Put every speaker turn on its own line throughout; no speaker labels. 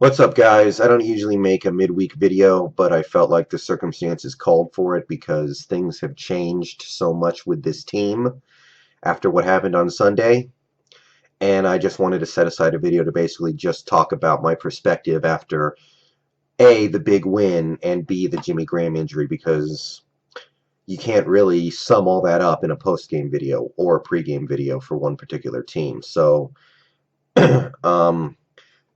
What's up, guys? I don't usually make a midweek video, but I felt like the circumstances called for it because things have changed so much with this team after what happened on Sunday. And I just wanted to set aside a video to basically just talk about my perspective after A, the big win, and B, the Jimmy Graham injury, because you can't really sum all that up in a post-game video or a pre-game video for one particular team. So, um,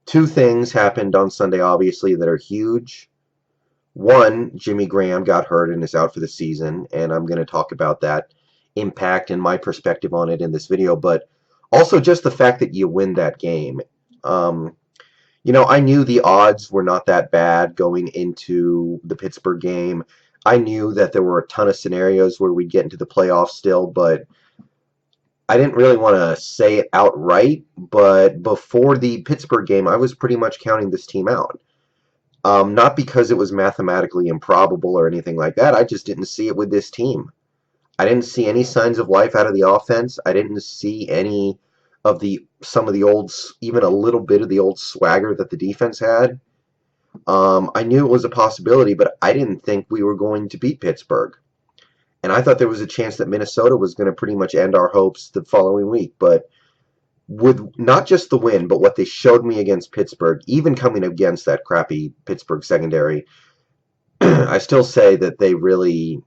two things happened on Sunday, obviously, that are huge. One, Jimmy Graham got hurt and is out for the season, and I'm going to talk about that impact and my perspective on it in this video, but also just the fact that you win that game. Um, I knew the odds were not that bad going into the Pittsburgh game. I knew that there were a ton of scenarios where we'd get into the playoffs still, but I didn't really want to say it outright. But before the Pittsburgh game, I was pretty much counting this team out. Not because it was mathematically improbable or anything like that. I just didn't see it with this team. I didn't see any signs of life out of the offense. I didn't see any of some of the old, even a little bit of the old swagger that the defense had. I knew it was a possibility, but I didn't think we were going to beat Pittsburgh. And I thought there was a chance that Minnesota was going to pretty much end our hopes the following week. But with not just the win, but what they showed me against Pittsburgh, even coming against that crappy Pittsburgh secondary, I still say that they really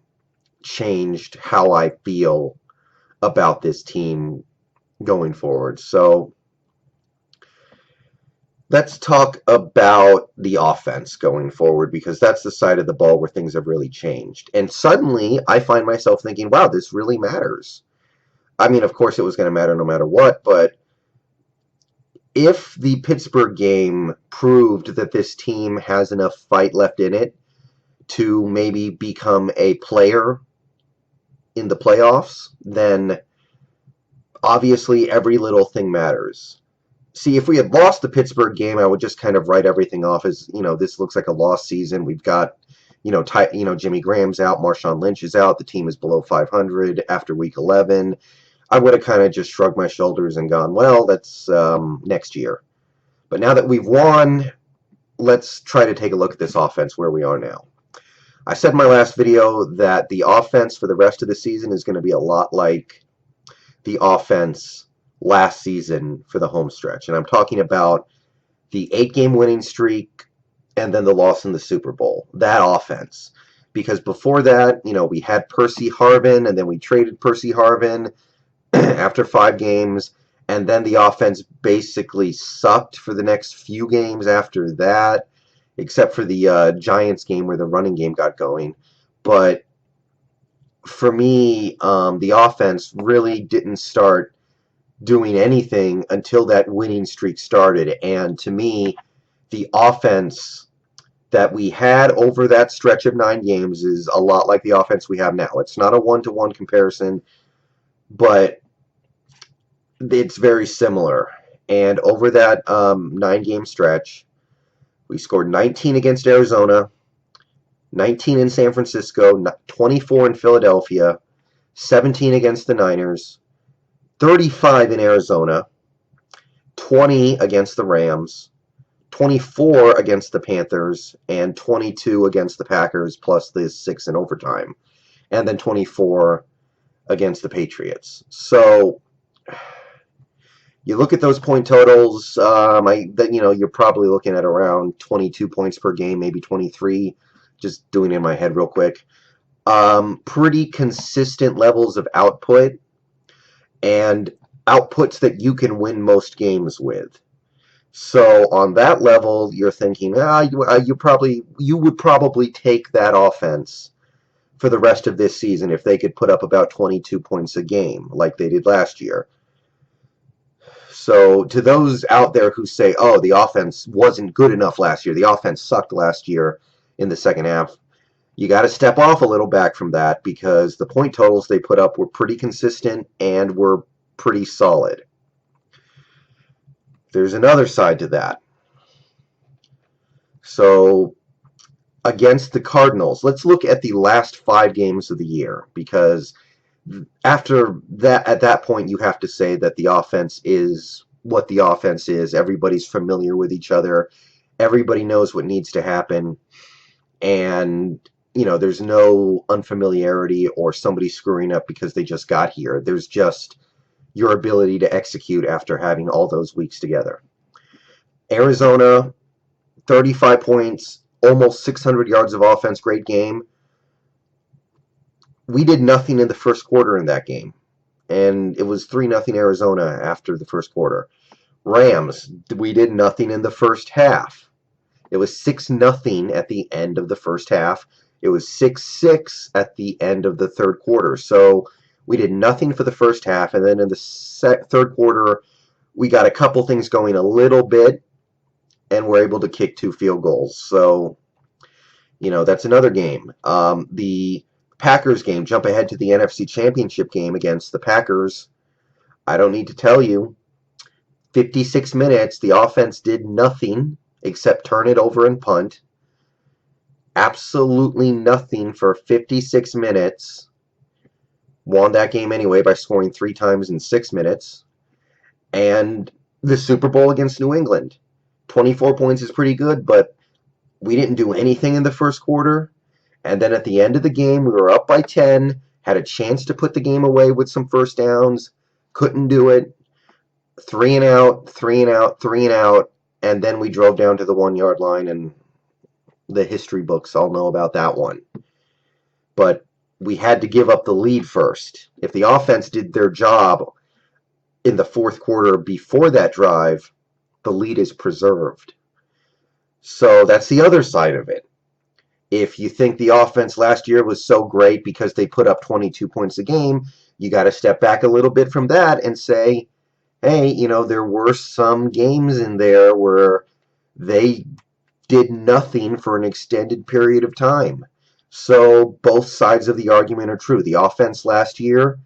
changed how I feel about this team going forward. So let's talk about the offense going forward, because that's the side of the ball where things have really changed. And suddenly I find myself thinking, wow, this really matters. I mean, of course it was going to matter no matter what, but if the Pittsburgh game proved that this team has enough fight left in it to maybe become a player in the playoffs, then obviously every little thing matters. See, if we had lost the Pittsburgh game, I would just kind of write everything off as, this looks like a lost season. We've got, Jimmy Graham's out, Marshawn Lynch is out, the team is below 500 after week 11. I would have kind of just shrugged my shoulders and gone, well, that's next year. But now that we've won, let's try to take a look at this offense where we are now. I said in my last video that the offense for the rest of the season is going to be a lot like the offense last season for the home stretch. And I'm talking about the 8-game winning streak and then the loss in the Super Bowl. That offense. Because before that, we had Percy Harvin, and then we traded Percy Harvin after 5 games, and then the offense basically sucked for the next few games after that, except for the Giants game where the running game got going. But for me, the offense really didn't start doing anything until that winning streak started. And to me, the offense that we had over that stretch of 9 games is a lot like the offense we have now. It's not a one-to-one comparison, but it's very similar. And over that 9-game stretch, we scored 19 against Arizona, 19 in San Francisco, 24 in Philadelphia, 17 against the Niners, 35 in Arizona, 20 against the Rams, 24 against the Panthers, and 22 against the Packers, plus the 6 in overtime, and then 24 against the Patriots. So you look at those point totals, you're probably looking at around 22 points per game, maybe 23, just doing it in my head real quick. Pretty consistent levels of output, and outputs that you can win most games with. So on that level, you're thinking, you would probably take that offense for the rest of this season if they could put up about 22 points a game like they did last year. So to those out there who say, oh, the offense wasn't good enough last year, the offense sucked last year in the second half, you got to step off a little back from that, because the point totals they put up were pretty consistent and were pretty solid. There's another side to that. So against the Cardinals, let's look at the last 5 games of the year, because after that, at that point, you have to say that the offense is what the offense is. Everybody's familiar with each other. Everybody knows what needs to happen, and there's no unfamiliarity or somebody screwing up because they just got here. There's just your ability to execute after having all those weeks together. Arizona, 35 points, almost 600 yards of offense, great game. We did nothing in the first quarter in that game, and it was 3-0 Arizona after the first quarter. Rams, we did nothing in the first half. It was 6-0 at the end of the first half. It was 6-6 at the end of the third quarter. So we did nothing for the first half, and then in the third quarter, we got a couple things going a little bit, and we're able to kick 2 field goals. So, that's another game. The Packers game, jump ahead to the NFC Championship game against the Packers. I don't need to tell you, 56 minutes, the offense did nothing except turn it over and punt. Absolutely nothing for 56 minutes. Won that game anyway by scoring 3 times in 6 minutes. And the Super Bowl against New England. 24 points is pretty good, but we didn't do anything in the first quarter. And then at the end of the game, we were up by 10, had a chance to put the game away with some first downs, couldn't do it. 3 and out, 3 and out, 3 and out, and then we drove down to the 1-yard line, and the history books all know about that one. But we had to give up the lead first. If the offense did their job in the fourth quarter before that drive, the lead is preserved. So that's the other side of it. If you think the offense last year was so great because they put up 22 points a game, you got to step back a little bit from that and say, hey, there were some games in there where they did nothing for an extended period of time. So both sides of the argument are true. The offense last year,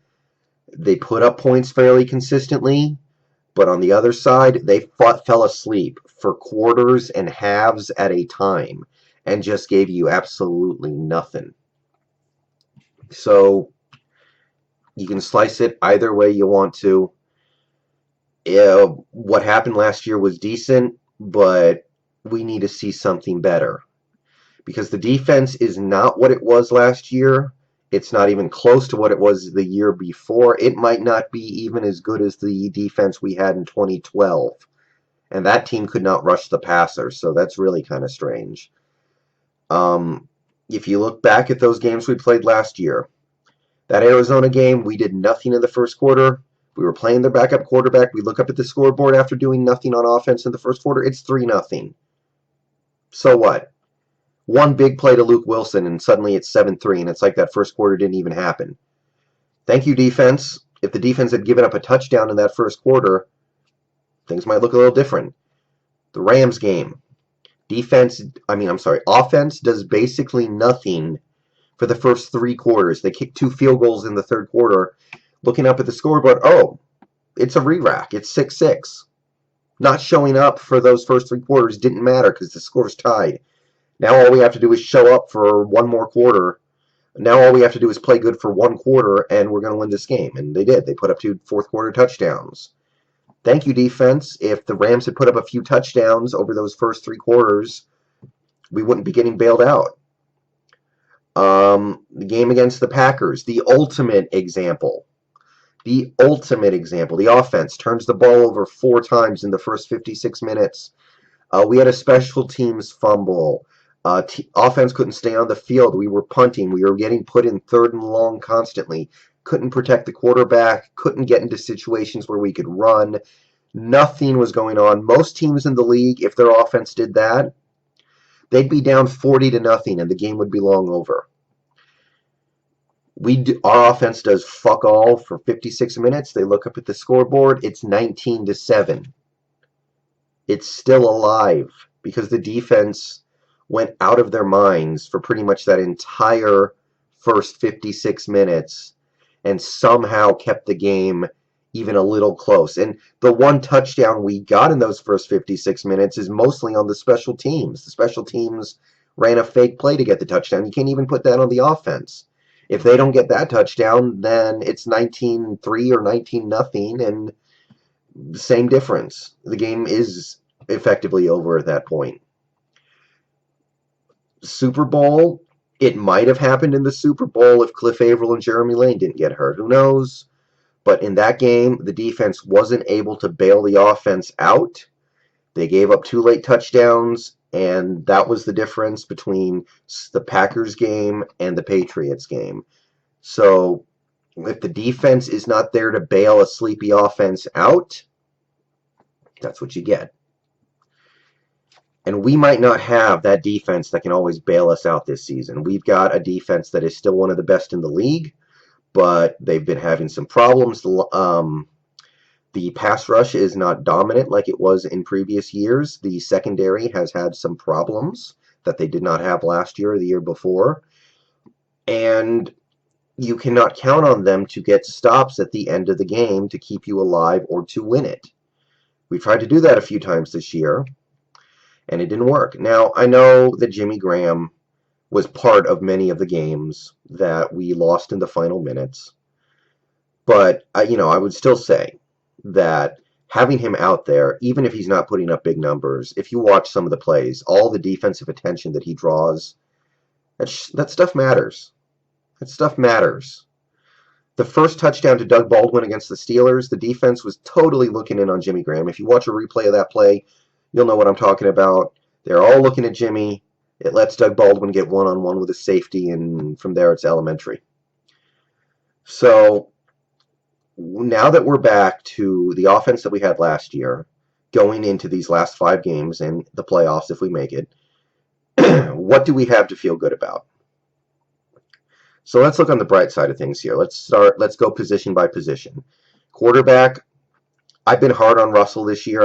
they put up points fairly consistently, but on the other side, they fell asleep for quarters and halves at a time and just gave you absolutely nothing. So you can slice it either way you want to. What happened last year was decent, but we need to see something better. Because the defense is not what it was last year. It's not even close to what it was the year before. It might not be even as good as the defense we had in 2012. And that team could not rush the passer, so that's really kind of strange. If you look back at those games we played last year, that Arizona game, we did nothing in the first quarter. We were playing their backup quarterback. We look up at the scoreboard after doing nothing on offense in the first quarter. It's 3-0. So what? One big play to Luke Wilson, and suddenly it's 7-3, and it's like that first quarter didn't even happen. Thank you, defense. If the defense had given up a touchdown in that first quarter, things might look a little different. The Rams game. Offense does basically nothing for the first 3 quarters. They kicked 2 field goals in the third quarter. Looking up at the scoreboard, it's a re-rack. It's 6-6. Not showing up for those first 3 quarters didn't matter because the score's tied. Now all we have to do is show up for one more quarter. Now all we have to do is play good for 1 quarter, and we're going to win this game. And they did. They put up 2 fourth-quarter touchdowns. Thank you, defense. If the Rams had put up a few touchdowns over those first 3 quarters, we wouldn't be getting bailed out. The game against the Packers, the ultimate example. The offense turns the ball over 4 times in the first 56 minutes. We had a special teams fumble. Offense couldn't stay on the field. We were punting. We were getting put in 3rd and long constantly. Couldn't protect the quarterback. Couldn't get into situations where we could run. Nothing was going on. Most teams in the league, if their offense did that, they'd be down 40-0, and the game would be long over. Our offense does fuck all for 56 minutes. They look up at the scoreboard. It's 19-7. It's still alive because the defense went out of their minds for pretty much that entire first 56 minutes and somehow kept the game even a little close. And the one touchdown we got in those first 56 minutes is mostly on the special teams. The special teams ran a fake play to get the touchdown. You can't even put that on the offense. If they don't get that touchdown, then it's 19-3 or 19-0, and same difference. The game is effectively over at that point. Super Bowl, it might have happened in the Super Bowl if Cliff Averill and Jeremy Lane didn't get hurt. Who knows? But in that game, the defense wasn't able to bail the offense out. They gave up 2 late touchdowns, and that was the difference between the Packers game and the Patriots game. So if the defense is not there to bail a sleepy offense out, that's what you get. And we might not have that defense that can always bail us out this season. We've got a defense that is still one of the best in the league, but they've been having some problems. The pass rush is not dominant like it was in previous years. The secondary has had some problems that they did not have last year or the year before. And you cannot count on them to get stops at the end of the game to keep you alive or to win it. We tried to do that a few times this year, and it didn't work. Now, I know that Jimmy Graham was part of many of the games that we lost in the final minutes, but I would still say that having him out there, even if he's not putting up big numbers, if you watch some of the plays, all the defensive attention that he draws, that stuff matters. That stuff matters. The first touchdown to Doug Baldwin against the Steelers, the defense was totally looking in on Jimmy Graham. If you watch a replay of that play, you'll know what I'm talking about. They're all looking at Jimmy. It lets Doug Baldwin get one-on-one with a safety, and from there it's elementary. So now that we're back to the offense that we had last year, going into these last 5 games and the playoffs if we make it, what do we have to feel good about? So let's look on the bright side of things here. Let's go position by position. Quarterback, I've been hard on Russell this year.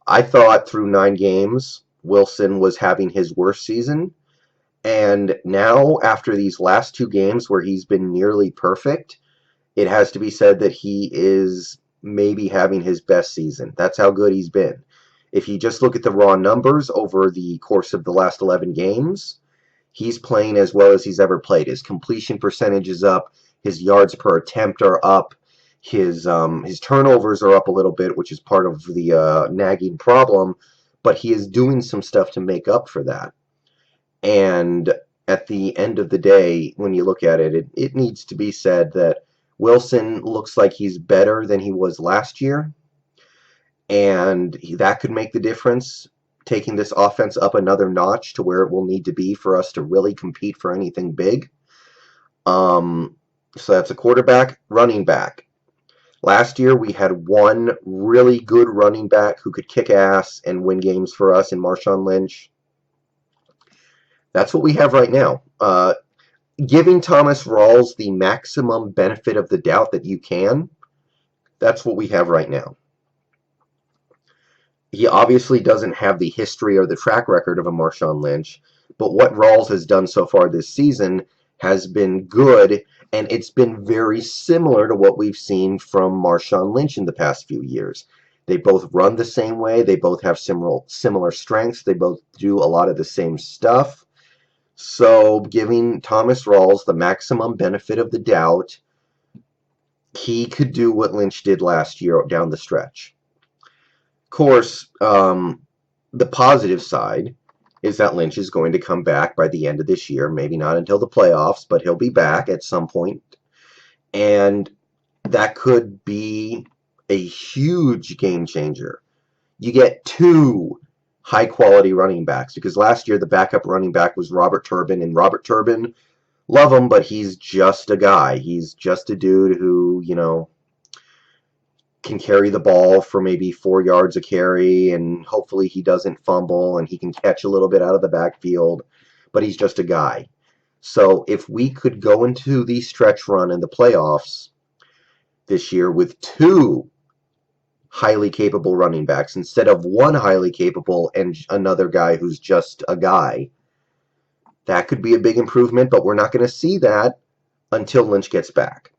I thought through 9 games, Wilson was having his worst season. And now, after these last 2 games where he's been nearly perfect, it has to be said that he is maybe having his best season. That's how good he's been. If you just look at the raw numbers over the course of the last 11 games, he's playing as well as he's ever played. His completion percentage is up. His yards per attempt are up. His turnovers are up a little bit, which is part of the nagging problem. But he is doing some stuff to make up for that. And at the end of the day, when you look at it, it needs to be said that Wilson looks like he's better than he was last year. And that could make the difference, taking this offense up another notch to where it will need to be for us to really compete for anything big. So that's a quarterback. Running back. Last year we had one really good running back who could kick ass and win games for us in Marshawn Lynch. That's what we have right now. Giving Thomas Rawls the maximum benefit of the doubt that you can, that's what we have right now. He obviously doesn't have the history or the track record of a Marshawn Lynch, but what Rawls has done so far this season has been good, and it's been very similar to what we've seen from Marshawn Lynch in the past few years. They both run the same way. They both have similar strengths. They both do a lot of the same stuff. So giving Thomas Rawls the maximum benefit of the doubt, he could do what Lynch did last year down the stretch. Of course, the positive side is that Lynch is going to come back by the end of this year. Maybe not until the playoffs, but he'll be back at some point. And that could be a huge game changer. You get 2 high-quality running backs, because last year the backup running back was Robert Turbin, and Robert Turbin, love him, but he's just a guy. He's just a dude who, can carry the ball for maybe 4 yards a carry, and hopefully he doesn't fumble, and he can catch a little bit out of the backfield, but he's just a guy. So if we could go into the stretch run in the playoffs this year with 2 highly capable running backs instead of 1 highly capable and another guy who's just a guy, that could be a big improvement, but we're not going to see that until Lynch gets back.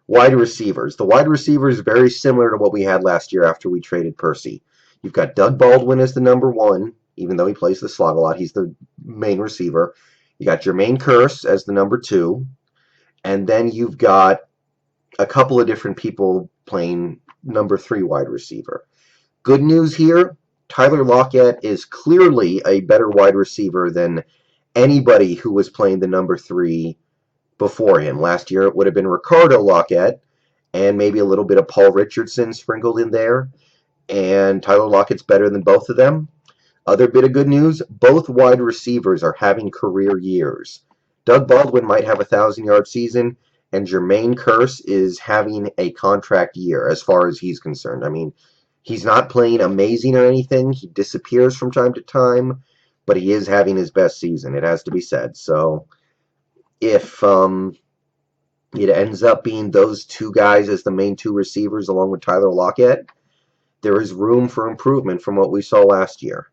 Wide receivers. The wide receiver is very similar to what we had last year after we traded Percy. You've got Doug Baldwin as the number 1, even though he plays the slot a lot. He's the main receiver. You got Jermaine Kearse as the number 2. And then you've got a couple of different people playing number 3 wide receiver. Good news here, Tyler Lockett is clearly a better wide receiver than anybody who was playing the number 3 before him. Last year it would have been Ricardo Lockett and maybe a little bit of Paul Richardson sprinkled in there. And Tyler Lockett's better than both of them. Other bit of good news, both wide receivers are having career years. Doug Baldwin might have a 1,000-yard season, and Jermaine Kearse is having a contract year as far as he's concerned. I mean, he's not playing amazing or anything. He disappears from time to time, but he is having his best season, it has to be said. So if it ends up being those two guys as the main 2 receivers along with Tyler Lockett, there is room for improvement from what we saw last year.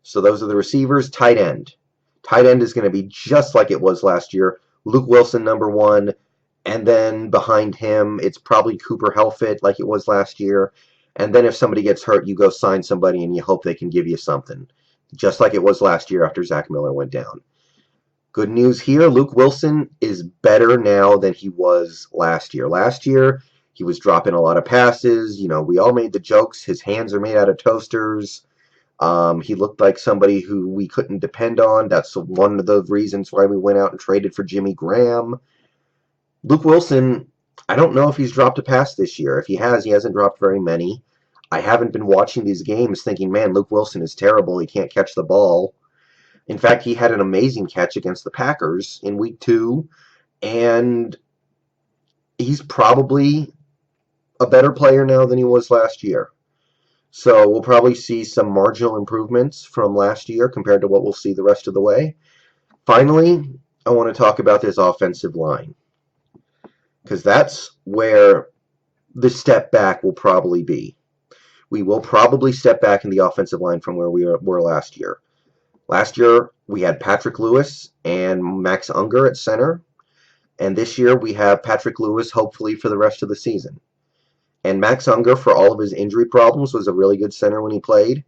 So those are the receivers. Tight end. Tight end is going to be just like it was last year. Luke Wilson, number 1. And then behind him, it's probably Cooper Helfett like it was last year. And then if somebody gets hurt, you go sign somebody and you hope they can give you something. Just like it was last year after Zach Miller went down. Good news here, Luke Wilson is better now than he was last year. Last year, he was dropping a lot of passes. You know, we all made the jokes. His hands are made out of toasters. He looked like somebody who we couldn't depend on. That's one of the reasons why we went out and traded for Jimmy Graham. Luke Wilson, I don't know if he's dropped a pass this year. If he has, he hasn't dropped very many. I haven't been watching these games thinking, man, Luke Wilson is terrible. He can't catch the ball. In fact, he had an amazing catch against the Packers in week 2, and he's probably a better player now than he was last year. So we'll probably see some marginal improvements from last year compared to what we'll see the rest of the way. Finally, I want to talk about this offensive line, because that's where the step back will probably be. We will probably step back in the offensive line from where we were last year. Last year, we had Patrick Lewis and Max Unger at center. And this year, we have Patrick Lewis, hopefully, for the rest of the season. And Max Unger, for all of his injury problems, was a really good center when he played.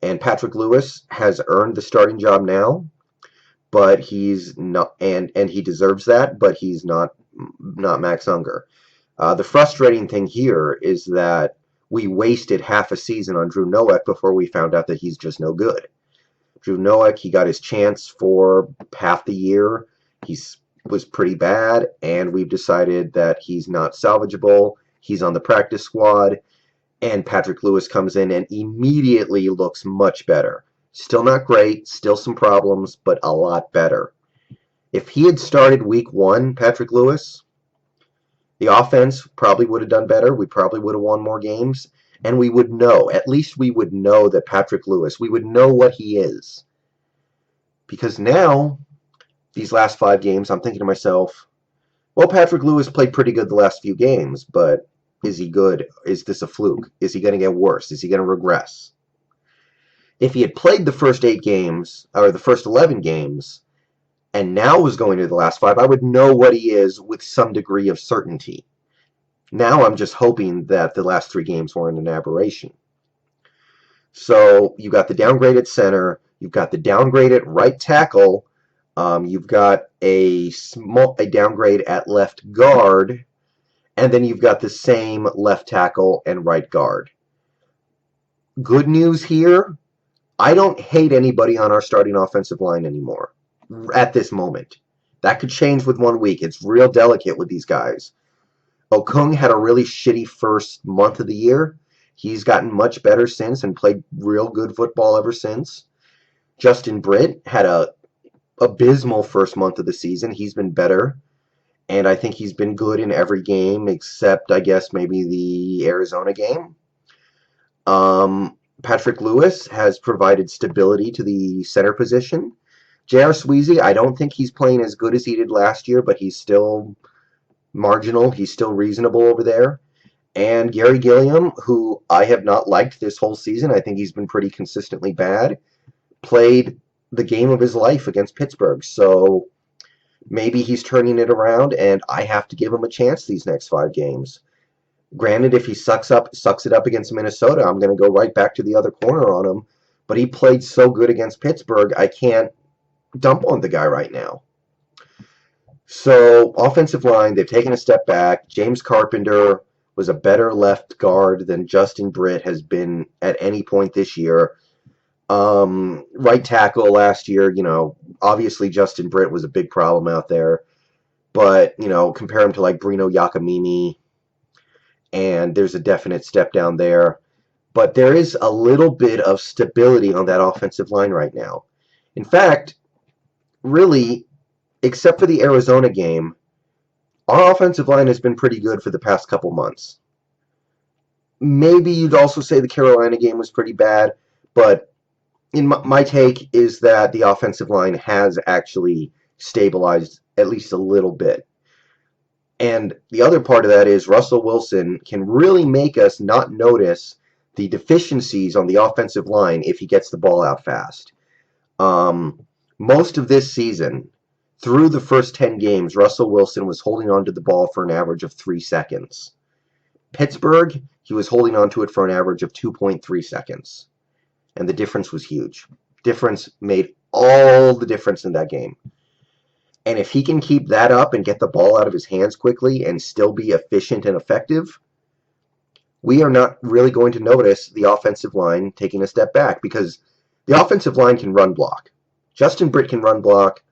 And Patrick Lewis has earned the starting job now. But he's not, and he deserves that, but he's not Max Unger. The frustrating thing here is that we wasted half a season on Drew Nowak before we found out that he's just no good. Drew Nowak, he got his chance for half the year. He was pretty bad, and we've decided that he's not salvageable. He's on the practice squad, and Patrick Lewis comes in and immediately looks much better. Still not great, still some problems, but a lot better. If he had started week 1, Patrick Lewis, the offense probably would have done better. We probably would have won more games. And we would know, at least we would know that Patrick Lewis, we would know what he is. Because now, these last 5 games, I'm thinking to myself, well, Patrick Lewis played pretty good the last few games, but is he good? Is this a fluke? Is he going to get worse? Is he going to regress? If he had played the first 8 games, or the first 11 games, and now was going to the last 5, I would know what he is with some degree of certainty. Now I'm just hoping that the last 3 games weren't an aberration. So you've got the downgrade at center, you've got the downgrade at right tackle, you've got a downgrade at left guard, and then you've got the same left tackle and right guard. Good news here, I don't hate anybody on our starting offensive line anymore at this moment. That could change with 1 week. It's real delicate with these guys. Okung had a really shitty first month of the year. He's gotten much better since and played real good football ever since. Justin Britt had a abysmal first month of the season. He's been better. And I think he's been good in every game except, I guess, maybe the Arizona game. Patrick Lewis has provided stability to the center position. J.R. Sweezy, I don't think he's playing as good as he did last year, but he's still marginal. He's still reasonable over there. And Gary Gilliam, who I have not liked this whole season, I think he's been pretty consistently bad, played the game of his life against Pittsburgh. So maybe he's turning it around, and I have to give him a chance these next 5 games. Granted, if he sucks it up against Minnesota, I'm going to go right back to the other corner on him. But he played so good against Pittsburgh, I can't dump on the guy right now. So, offensive line, they've taken a step back. James Carpenter, was a better left guard than Justin Britt has been at any point this year. Right tackle last year, obviously Justin Britt was a big problem out there. But, compare him to like Bruno Giacomini, and there's a definite step down there. But there is a little bit of stability on that offensive line right now. In fact, really, except for the Arizona game, our offensive line has been pretty good for the past couple months. Maybe you'd also say the Carolina game was pretty bad, but my take is that the offensive line has actually stabilized at least a little bit. And the other part of that is Russell Wilson can really make us not notice the deficiencies on the offensive line if he gets the ball out fast. Most of this season, through the first 10 games, Russell Wilson was holding on to the ball for an average of 3 seconds. Pittsburgh, he was holding on to it for an average of 2.3 seconds. And the difference was huge. Difference made all the difference in that game. And if he can keep that up and get the ball out of his hands quickly and still be efficient and effective, we are not really going to notice the offensive line taking a step back because the offensive line can run block. Justin Britt can run block.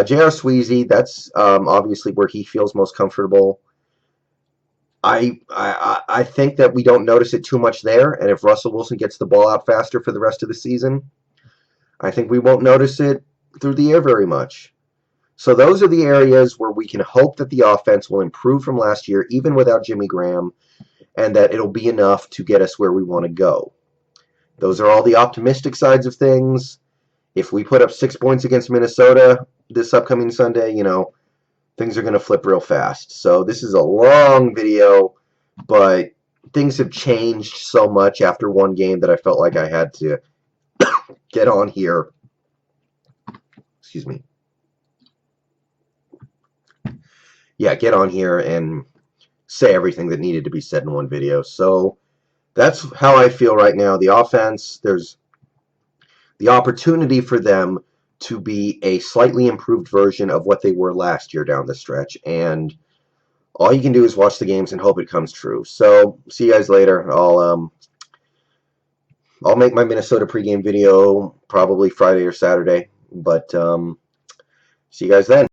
J.R. Sweezy, that's obviously where he feels most comfortable. I think that we don't notice it too much there, and if Russell Wilson gets the ball out faster for the rest of the season, I think we won't notice it through the air very much. So those are the areas where we can hope that the offense will improve from last year, even without Jimmy Graham, and that it'll be enough to get us where we want to go. Those are all the optimistic sides of things. If we put up 6 points against Minnesota this upcoming Sunday, things are going to flip real fast. So this is a long video, but things have changed so much after one game that I felt like I had to get on here. Excuse me. Yeah, get on here and say everything that needed to be said in one video. So that's how I feel right now. The offense, there's the opportunity for them to be a slightly improved version of what they were last year down the stretch. And all you can do is watch the games and hope it comes true. So see you guys later. I'll make my Minnesota pregame video probably Friday or Saturday. But see you guys then.